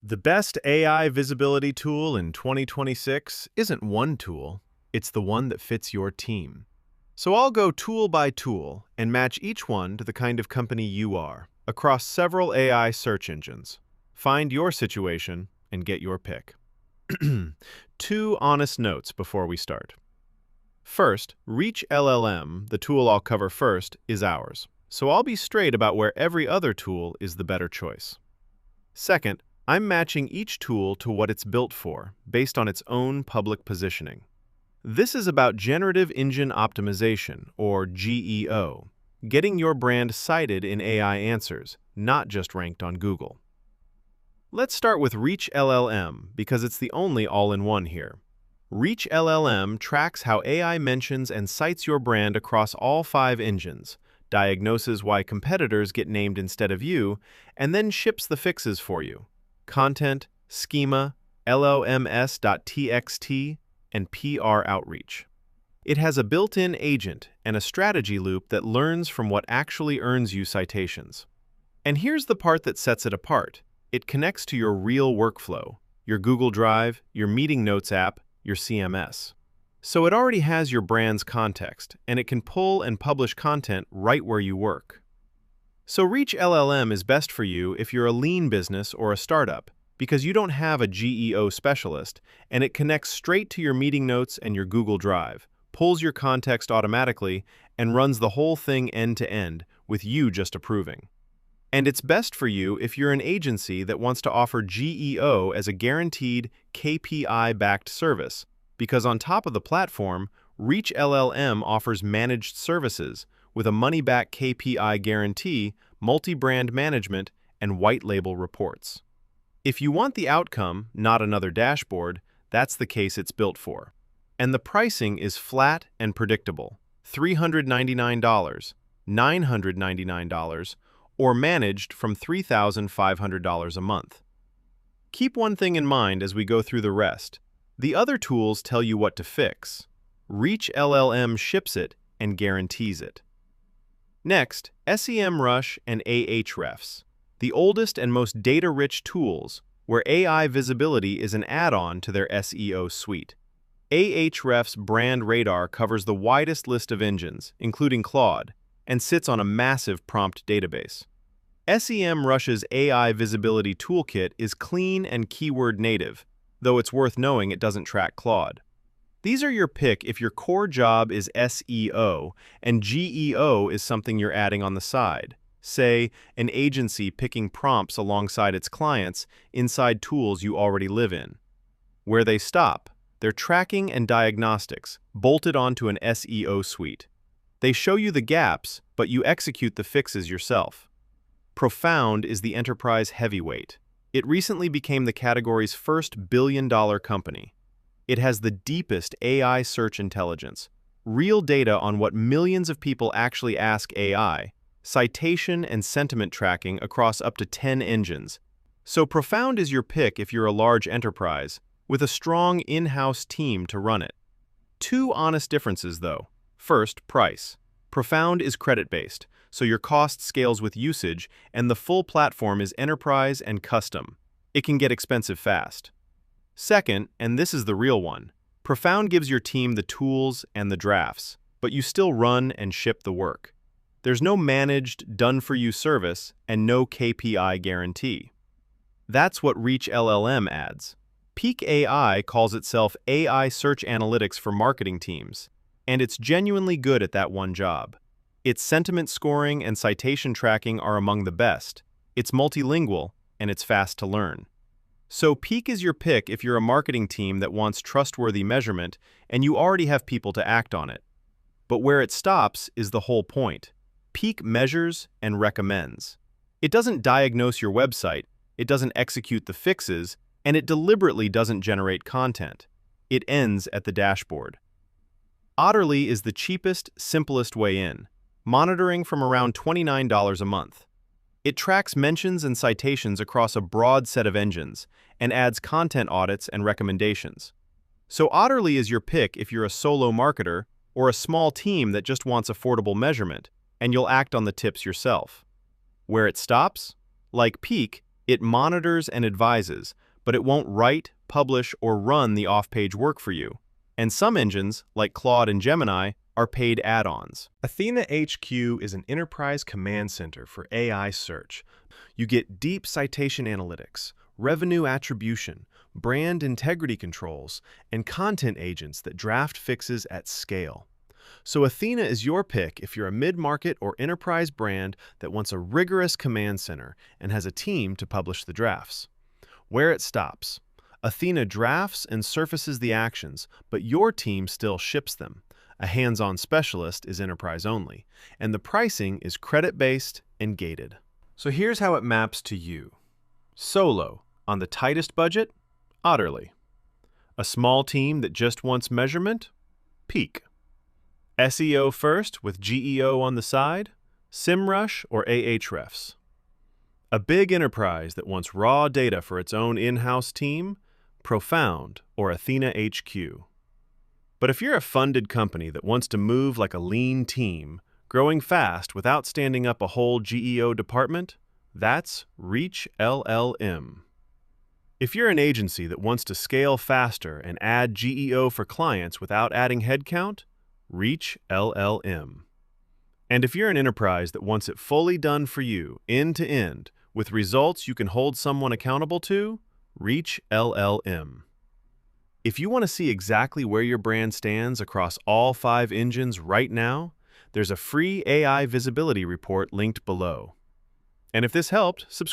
The best AI visibility tool in 2026 isn't one tool, it's the one that fits your team. So I'll go tool by tool and match each one to the kind of company you are across several AI search engines. Find your situation and get your pick. Two honest notes before we start. First, ReachLLM, the tool I'll cover first, is ours, so I'll be straight about where every other tool is the better choice. Second, I'm matching each tool to what it's built for, based on its own public positioning. This is about Generative Engine Optimization, or GEO, getting your brand cited in AI answers, not just ranked on Google. Let's start with ReachLLM, because it's the only all-in-one here. ReachLLM tracks how AI mentions and cites your brand across all 5 engines, diagnoses why competitors get named instead of you, and then ships the fixes for you: content, schema, LOMS.txt, and PR outreach. It has a built-in agent and a strategy loop that learns from what actually earns you citations. And here's the part that sets it apart. It connects to your real workflow, your Google Drive, your meeting notes app, your CMS. So it already has your brand's context, and it can pull and publish content right where you work. So ReachLLM is best for you if you're a lean business or a startup, because you don't have a GEO specialist, and it connects straight to your meeting notes and your Google Drive, pulls your context automatically, and runs the whole thing end-to-end, with you just approving. And it's best for you if you're an agency that wants to offer GEO as a guaranteed KPI-backed service, because on top of the platform, ReachLLM offers managed services with a money-back KPI guarantee, multi-brand management, and white-label reports. If you want the outcome, not another dashboard, that's the case it's built for. And the pricing is flat and predictable: $399, $999, or managed from $3,500 a month. Keep one thing in mind as we go through the rest. The other tools tell you what to fix. ReachLLM ships it and guarantees it. Next, SEMrush and Ahrefs, the oldest and most data-rich tools, where AI visibility is an add-on to their SEO suite. Ahrefs Brand Radar covers the widest list of engines, including Claude, and sits on a massive prompt database. SEMrush's AI Visibility Toolkit is clean and keyword native, though it's worth knowing it doesn't track Claude. These are your pick if your core job is SEO and GEO is something you're adding on the side. Say, an agency picking prompts alongside its clients inside tools you already live in. Where they stop, they're tracking and diagnostics, bolted onto an SEO suite. They show you the gaps, but you execute the fixes yourself. Profound is the enterprise heavyweight. It recently became the category's first billion-dollar company. It has the deepest AI search intelligence, real data on what millions of people actually ask AI, citation and sentiment tracking across up to 10 engines. So Profound is your pick if you're a large enterprise, with a strong in-house team to run it. Two honest differences, though. First, price. Profound is credit-based, so your cost scales with usage, and the full platform is enterprise and custom. It can get expensive fast. Second, and this is the real one, Profound gives your team the tools and the drafts, but you still run and ship the work. There's no managed, done-for-you service and no KPI guarantee. That's what ReachLLM adds. Peec AI calls itself AI Search Analytics for marketing teams, and it's genuinely good at that one job. Its sentiment scoring and citation tracking are among the best. It's multilingual, and it's fast to learn. So Peec is your pick if you're a marketing team that wants trustworthy measurement and you already have people to act on it. But where it stops is the whole point. Peec measures and recommends. It doesn't diagnose your website, it doesn't execute the fixes, and it deliberately doesn't generate content. It ends at the dashboard. Otterly is the cheapest, simplest way in, monitoring from around $29 a month. It tracks mentions and citations across a broad set of engines and adds content audits and recommendations. So Otterly is your pick if you're a solo marketer or a small team that just wants affordable measurement, and you'll act on the tips yourself. Where it stops? Like Peec, It monitors and advises, but it won't write, publish, or run the off-page work for you. And some engines, like Claude and Gemini, are paid add-ons. AthenaHQ is an enterprise command center for AI search. You get deep citation analytics, revenue attribution, brand integrity controls, and content agents that draft fixes at scale. So Athena is your pick if you're a mid-market or enterprise brand that wants a rigorous command center and has a team to publish the drafts. Where it stops. Athena drafts and surfaces the actions, but your team still ships them. A hands-on specialist is enterprise only, and the pricing is credit-based and gated. So here's how it maps to you. Solo, on the tightest budget, Otterly. A small team that just wants measurement, Peec. SEO first with GEO on the side, SEMrush or Ahrefs. A big enterprise that wants raw data for its own in-house team, Profound or AthenaHQ. But if you're a funded company that wants to move like a lean team, growing fast without standing up a whole GEO department, that's ReachLLM. If you're an agency that wants to scale faster and add GEO for clients without adding headcount, ReachLLM. And if you're an enterprise that wants it fully done for you, end to end, with results you can hold someone accountable to, ReachLLM. If you want to see exactly where your brand stands across all 5 engines right now, there's a free AI visibility report linked below. And if this helped, subscribe.